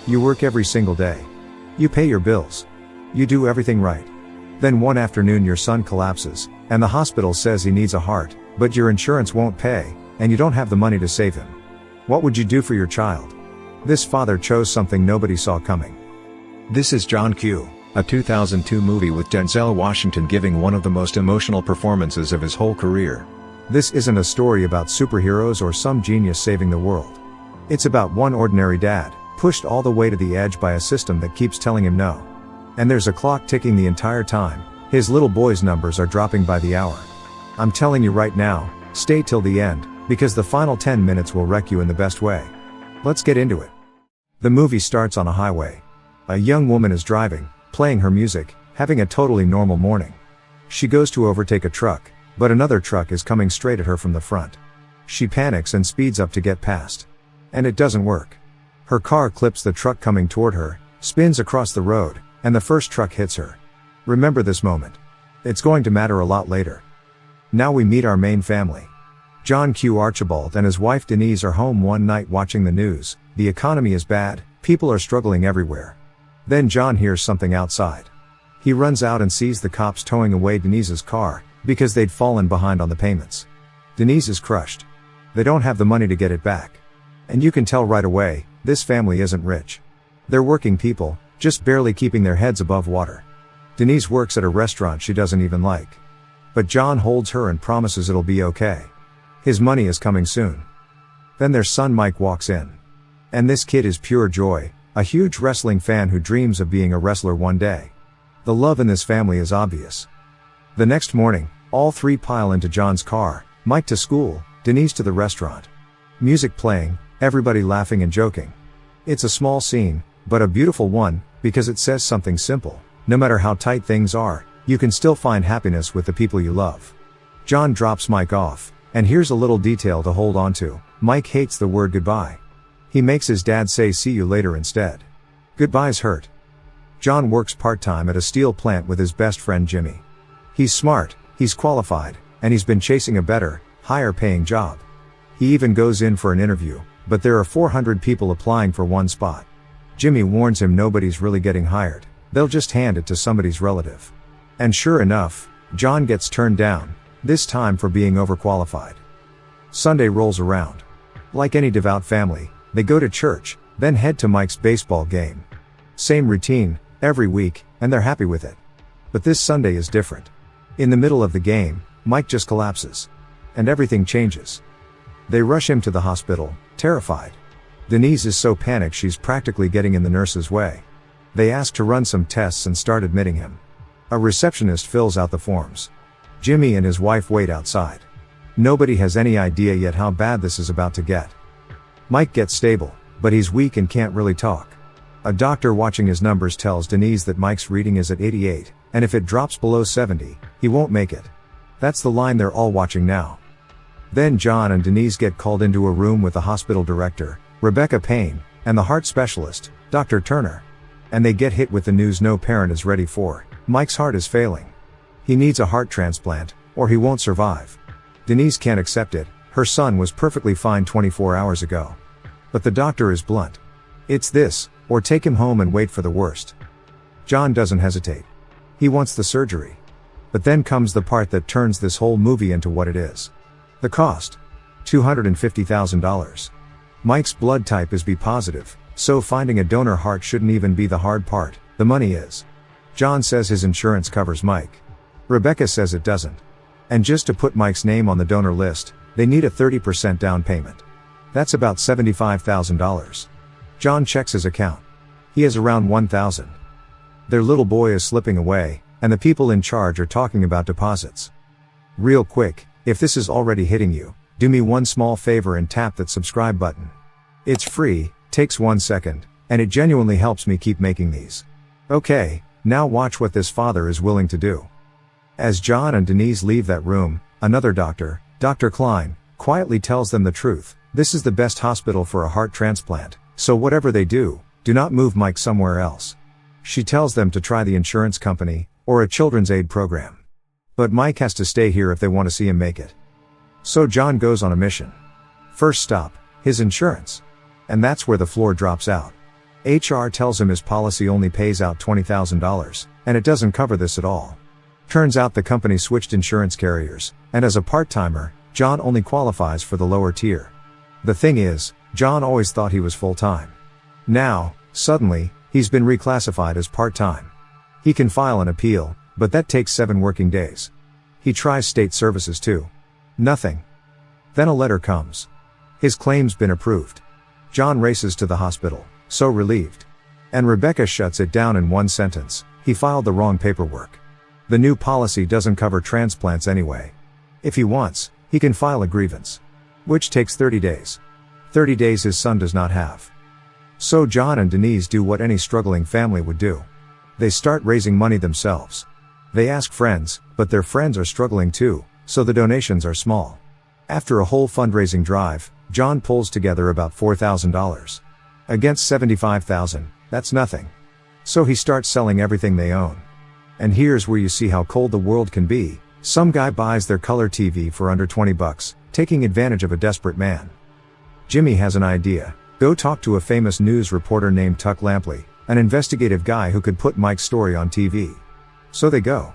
You work every single day. You pay your bills. You do everything right. Then one afternoon your son collapses, and the hospital says he needs a heart, but your insurance won't pay, and you don't have the money to save him. What would you do for your child? This father chose something nobody saw coming. This is John Q, a 2002 movie with Denzel Washington giving one of the most emotional performances of his whole career. This isn't a story about superheroes or some genius saving the world. It's about one ordinary dad, pushed all the way to the edge by a system that keeps telling him no. And there's a clock ticking the entire time. His little boy's numbers are dropping by the hour. I'm telling you right now, stay till the end, because the final 10 minutes will wreck you in the best way. Let's get into it. The movie starts on a highway. A young woman is driving, playing her music, having a totally normal morning. She goes to overtake a truck, but another truck is coming straight at her from the front. She panics and speeds up to get past. And it doesn't work. Her car clips the truck coming toward her, spins across the road, and the first truck hits her. Remember this moment. It's going to matter a lot later. Now we meet our main family. John Q. Archibald and his wife Denise are home one night watching the news. The economy is bad, people are struggling everywhere. Then John hears something outside. He runs out and sees the cops towing away Denise's car, because they'd fallen behind on the payments. Denise is crushed. They don't have the money to get it back. And you can tell right away, this family isn't rich. They're working people, just barely keeping their heads above water. Denise works at a restaurant she doesn't even like. But John holds her and promises it'll be okay. His money is coming soon. Then their son Mike walks in. And this kid is pure joy, a huge wrestling fan who dreams of being a wrestler one day. The love in this family is obvious. The next morning, all three pile into John's car, Mike to school, Denise to the restaurant. Music playing, everybody laughing and joking. It's a small scene, but a beautiful one, because it says something simple. No matter how tight things are, you can still find happiness with the people you love. John drops Mike off, and here's a little detail to hold on to. Mike hates the word goodbye. He makes his dad say see you later instead. Goodbyes hurt. John works part-time at a steel plant with his best friend Jimmy. He's smart, he's qualified, and he's been chasing a better, higher paying job. He even goes in for an interview, but there are 400 people applying for one spot. Jimmy warns him nobody's really getting hired. They'll just hand it to somebody's relative. And sure enough, John gets turned down, this time for being overqualified. Sunday rolls around. Like any devout family, they go to church, then head to Mike's baseball game. Same routine, every week, and they're happy with it. But this Sunday is different. In the middle of the game, Mike just collapses. And everything changes. They rush him to the hospital, terrified. Denise is so panicked she's practically getting in the nurse's way. They ask to run some tests and start admitting him. A receptionist fills out the forms. Jimmy and his wife wait outside. Nobody has any idea yet how bad this is about to get. Mike gets stable, but he's weak and can't really talk. A doctor watching his numbers tells Denise that Mike's reading is at 88, and if it drops below 70, he won't make it. That's the line they're all watching now. Then John and Denise get called into a room with the hospital director, Rebecca Payne, and the heart specialist, Dr. Turner. And they get hit with the news no parent is ready for. Mike's heart is failing. He needs a heart transplant, or he won't survive. Denise can't accept it. Her son was perfectly fine 24 hours ago. But the doctor is blunt. It's this, or take him home and wait for the worst. John doesn't hesitate. He wants the surgery. But then comes the part that turns this whole movie into what it is. The cost. $250,000. Mike's blood type is B positive, so finding a donor heart shouldn't even be the hard part, the money is. John says his insurance covers Mike. Rebecca says it doesn't. And just to put Mike's name on the donor list, they need a 30% down payment. That's about $75,000. John checks his account. He has around $1,000. Their little boy is slipping away, and the people in charge are talking about deposits. Real quick, if this is already hitting you, do me one small favor and tap that subscribe button. It's free, takes 1 second, and it genuinely helps me keep making these. Okay, now watch what this father is willing to do. As John and Denise leave that room, another doctor, Dr. Klein, quietly tells them the truth. This is the best hospital for a heart transplant, so whatever they do, do not move Mike somewhere else. She tells them to try the insurance company, or a children's aid program. But Mike has to stay here if they want to see him make it. So John goes on a mission. First stop, his insurance. And that's where the floor drops out. HR tells him his policy only pays out $20,000, and it doesn't cover this at all. Turns out the company switched insurance carriers, and as a part-timer, John only qualifies for the lower tier. The thing is, John always thought he was full-time. Now, suddenly, he's been reclassified as part-time. He can file an appeal, but that takes 7 working days. He tries state services too. Nothing. Then a letter comes. His claim's been approved. John races to the hospital, so relieved. And Rebecca shuts it down in one sentence: he filed the wrong paperwork. The new policy doesn't cover transplants anyway. If he wants, he can file a grievance. Which takes 30 days. 30 days his son does not have. So John and Denise do what any struggling family would do. They start raising money themselves. They ask friends, but their friends are struggling too, so the donations are small. After a whole fundraising drive, John pulls together about $4,000. Against $75,000, that's nothing. So he starts selling everything they own. And here's where you see how cold the world can be. Some guy buys their color TV for under $20, taking advantage of a desperate man. Jimmy has an idea. Go talk to a famous news reporter named Tuck Lampley, an investigative guy who could put Mike's story on TV. So they go.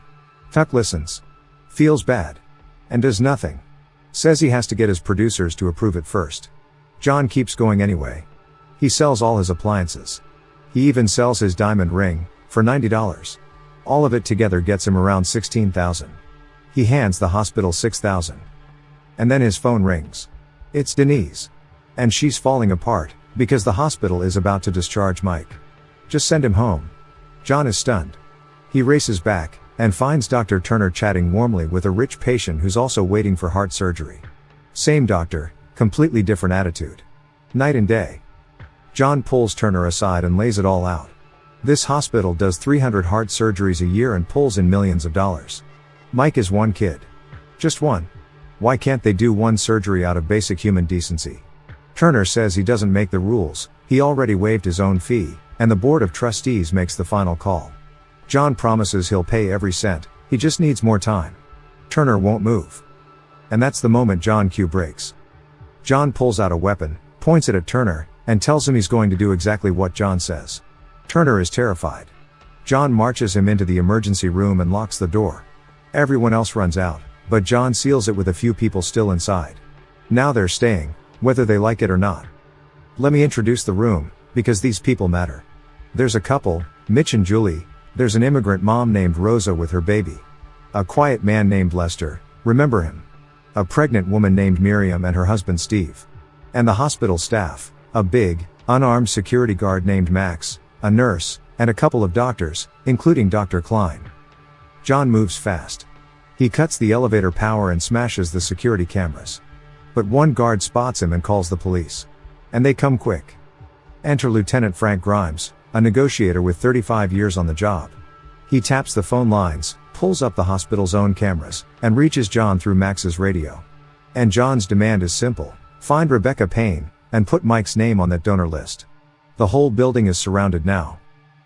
Tuck listens. Feels bad. And does nothing. Says he has to get his producers to approve it first. John keeps going anyway. He sells all his appliances. He even sells his diamond ring, for $90. All of it together gets him around $16,000. He hands the hospital $6,000. And then his phone rings. It's Denise. And she's falling apart, because the hospital is about to discharge Mike. Just send him home. John is stunned. He races back, and finds Dr. Turner chatting warmly with a rich patient who's also waiting for heart surgery. Same doctor, completely different attitude. Night and day. John pulls Turner aside and lays it all out. This hospital does 300 heart surgeries a year and pulls in millions of dollars. Mike is one kid. Just one. Why can't they do one surgery out of basic human decency? Turner says he doesn't make the rules, he already waived his own fee, and the board of trustees makes the final call. John promises he'll pay every cent, he just needs more time. Turner won't move. And that's the moment John Q breaks. John pulls out a weapon, points it at Turner, and tells him he's going to do exactly what John says. Turner is terrified. John marches him into the emergency room and locks the door. Everyone else runs out, but John seals it with a few people still inside. Now they're staying, whether they like it or not. Let me introduce the room, because these people matter. There's a couple, Mitch and Julie. There's an immigrant mom named Rosa with her baby. A quiet man named Lester, remember him? A pregnant woman named Miriam and her husband Steve. And the hospital staff, a big, unarmed security guard named Max, a nurse, and a couple of doctors, including Dr. Klein. John moves fast. He cuts the elevator power and smashes the security cameras. But one guard spots him and calls the police. And they come quick. Enter Lieutenant Frank Grimes, a negotiator with 35 years on the job. He taps the phone lines, pulls up the hospital's own cameras, and reaches John through Max's radio. And John's demand is simple: find Rebecca Payne, and put Mike's name on that donor list. The whole building is surrounded now.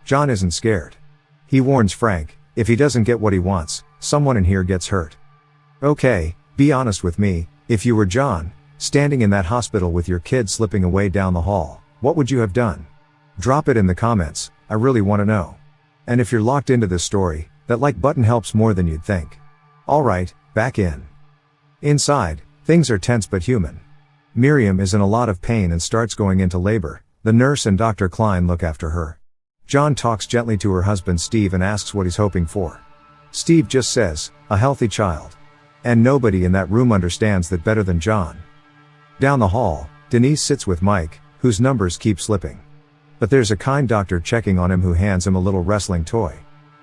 John isn't scared. He warns Frank, if he doesn't get what he wants, someone in here gets hurt. Okay, be honest with me, if you were John, standing in that hospital with your kid slipping away down the hall, what would you have done? Drop it in the comments, I really want to know. And if you're locked into this story, that like button helps more than you'd think. Alright, back in. Inside, things are tense but human. Miriam is in a lot of pain and starts going into labor. The nurse and Dr. Klein look after her. John talks gently to her husband Steve and asks what he's hoping for. Steve just says, a healthy child. And nobody in that room understands that better than John. Down the hall, Denise sits with Mike, whose numbers keep slipping. But there's a kind doctor checking on him who hands him a little wrestling toy.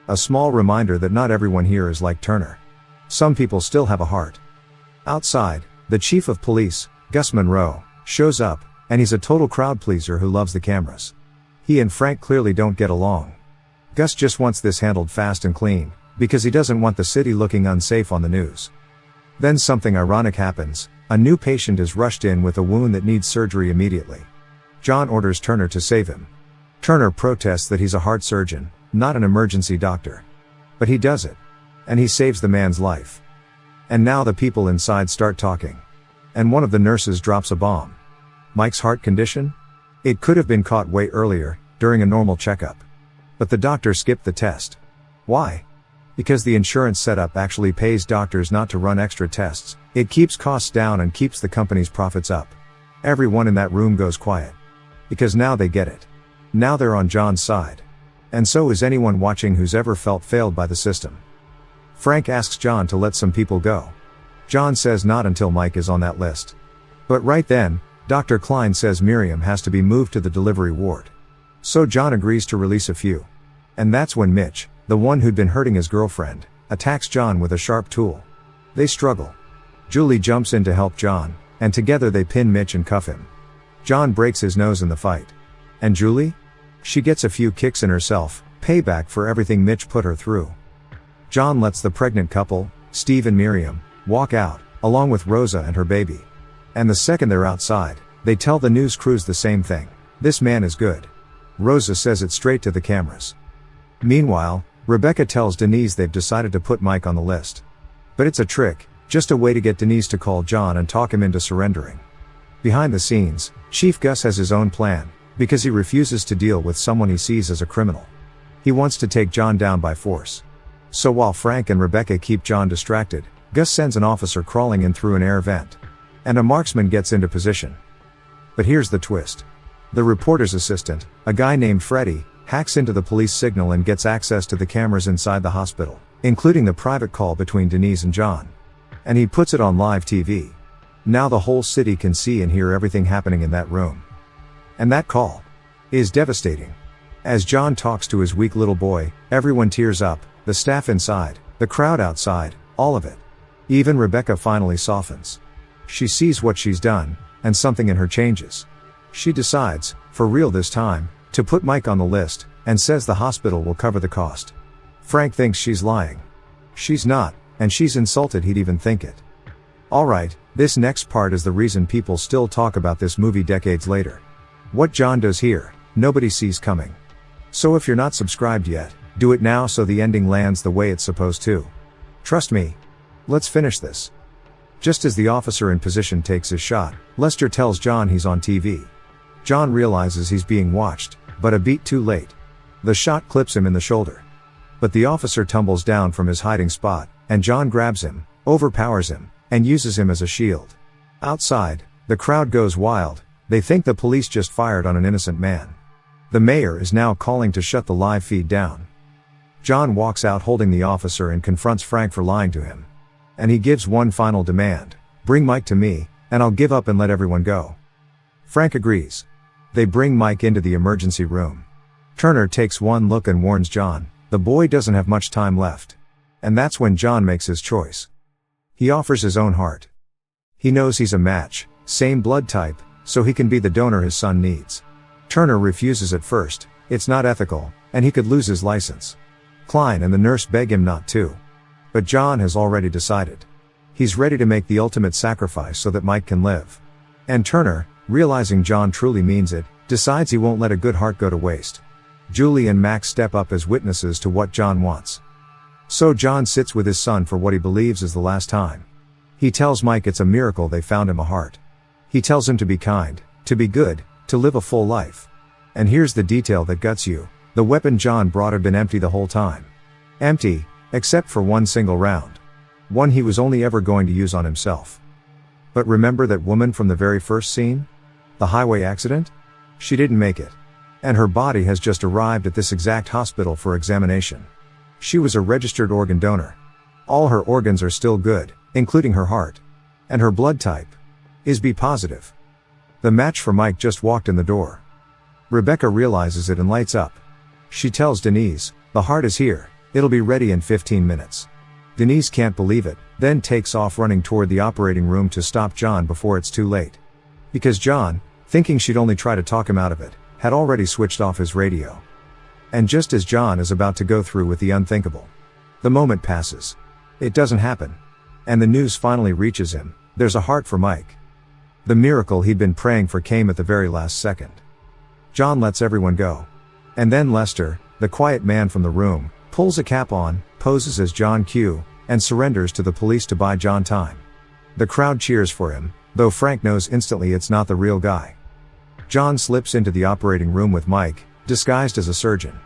A small reminder that not everyone here is like Turner. Some people still have a heart. Outside, the chief of police, Gus Monroe, shows up, and he's a total crowd pleaser who loves the cameras. He and Frank clearly don't get along. Gus just wants this handled fast and clean, because he doesn't want the city looking unsafe on the news. Then something ironic happens. A new patient is rushed in with a wound that needs surgery immediately. John orders Turner to save him. Turner protests that he's a heart surgeon, not an emergency doctor. But he does it. And he saves the man's life. And now the people inside start talking. And one of the nurses drops a bomb. Mike's heart condition? It could have been caught way earlier, during a normal checkup. But the doctor skipped the test. Why? Because the insurance setup actually pays doctors not to run extra tests. It keeps costs down and keeps the company's profits up. Everyone in that room goes quiet. Because now they get it. Now they're on John's side. And so is anyone watching who's ever felt failed by the system. Frank asks John to let some people go. John says not until Mike is on that list. But right then, Dr. Klein says Miriam has to be moved to the delivery ward. So John agrees to release a few. And that's when Mitch, the one who'd been hurting his girlfriend, attacks John with a sharp tool. They struggle. Julie jumps in to help John, and together they pin Mitch and cuff him. John breaks his nose in the fight. And Julie? She gets a few kicks in herself, payback for everything Mitch put her through. John lets the pregnant couple, Steve and Miriam, walk out, along with Rosa and her baby. And the second they're outside, they tell the news crews the same thing. This man is good. Rosa says it straight to the cameras. Meanwhile, Rebecca tells Denise they've decided to put Mike on the list. But it's a trick, just a way to get Denise to call John and talk him into surrendering. Behind the scenes, Chief Gus has his own plan, because he refuses to deal with someone he sees as a criminal. He wants to take John down by force. So while Frank and Rebecca keep John distracted, Gus sends an officer crawling in through an air vent. And a marksman gets into position. But here's the twist. The reporter's assistant, a guy named Freddie, hacks into the police signal and gets access to the cameras inside the hospital, including the private call between Denise and John. And he puts it on live TV. Now the whole city can see and hear everything happening in that room. And that call is devastating. As John talks to his weak little boy, everyone tears up, the staff inside, the crowd outside, all of it. Even Rebecca finally softens. She sees what she's done, and something in her changes. She decides, for real this time, to put Mike on the list, and says the hospital will cover the cost. Frank thinks she's lying. She's not, and she's insulted he'd even think it. Alright, this next part is the reason people still talk about this movie decades later. What John does here, nobody sees coming. So if you're not subscribed yet, do it now so the ending lands the way it's supposed to. Trust me. Let's finish this. Just as the officer in position takes his shot, Lester tells John he's on TV. John realizes he's being watched, but a beat too late. The shot clips him in the shoulder. But the officer tumbles down from his hiding spot, and John grabs him, overpowers him, and uses him as a shield. Outside, the crowd goes wild. They think the police just fired on an innocent man. The mayor is now calling to shut the live feed down. John walks out holding the officer and confronts Frank for lying to him. And he gives one final demand. Bring Mike to me, and I'll give up and let everyone go. Frank agrees. They bring Mike into the emergency room. Turner takes one look and warns John, the boy doesn't have much time left. And that's when John makes his choice. He offers his own heart. He knows he's a match, same blood type, so he can be the donor his son needs. Turner refuses at first, it's not ethical, and he could lose his license. Klein and the nurse beg him not to. But John has already decided. He's ready to make the ultimate sacrifice so that Mike can live. And Turner, realizing John truly means it, decides he won't let a good heart go to waste. Julie and Max step up as witnesses to what John wants. So John sits with his son for what he believes is the last time. He tells Mike it's a miracle they found him a heart. He tells him to be kind, to be good, to live a full life. And here's the detail that guts you. The weapon John brought had been empty the whole time. Empty, except for one single round. One he was only ever going to use on himself. But remember that woman from the very first scene? The highway accident? She didn't make it. And her body has just arrived at this exact hospital for examination. She was a registered organ donor. All her organs are still good, including her heart. And her blood type is B positive. The match for Mike just walked in the door. Rebecca realizes it and lights up. She tells Denise, the heart is here. It'll be ready in 15 minutes. Denise can't believe it, then takes off running toward the operating room to stop John before it's too late. Because John, thinking she'd only try to talk him out of it, had already switched off his radio. And just as John is about to go through with the unthinkable, the moment passes. It doesn't happen. And the news finally reaches him, there's a heart for Mike. The miracle he'd been praying for came at the very last second. John lets everyone go. And then Lester, the quiet man from the room, pulls a cap on, poses as John Q, and surrenders to the police to buy John time. The crowd cheers for him, though Frank knows instantly it's not the real guy. John slips into the operating room with Mike, disguised as a surgeon.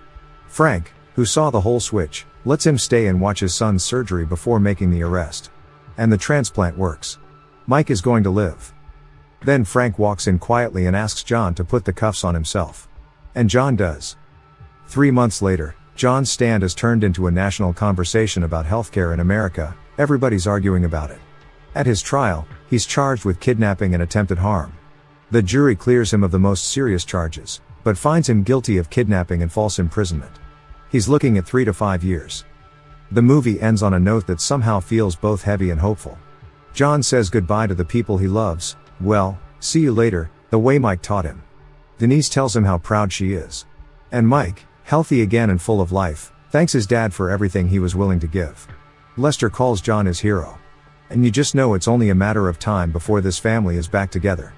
Frank, who saw the whole switch, lets him stay and watch his son's surgery before making the arrest. And the transplant works. Mike is going to live. Then Frank walks in quietly and asks John to put the cuffs on himself. And John does. 3 months later, John's stand has turned into a national conversation about healthcare in America. Everybody's arguing about it. At his trial, he's charged with kidnapping and attempted harm. The jury clears him of the most serious charges, but finds him guilty of kidnapping and false imprisonment. He's looking at 3 to 5 years. The movie ends on a note that somehow feels both heavy and hopeful. John says goodbye to the people he loves. Well, see you later, the way Mike taught him. Denise tells him how proud she is. And Mike, healthy again and full of life, thanks his dad for everything he was willing to give. Lester calls John his hero. And you just know it's only a matter of time before this family is back together.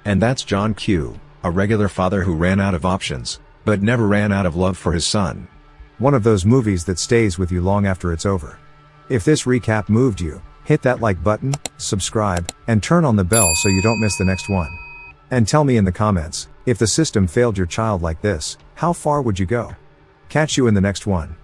And that's John Q., a regular father who ran out of options, but never ran out of love for his son. One of those movies that stays with you long after it's over. If this recap moved you, hit that like button, subscribe, and turn on the bell so you don't miss the next one. And tell me in the comments, if the system failed your child like this, how far would you go? Catch you in the next one.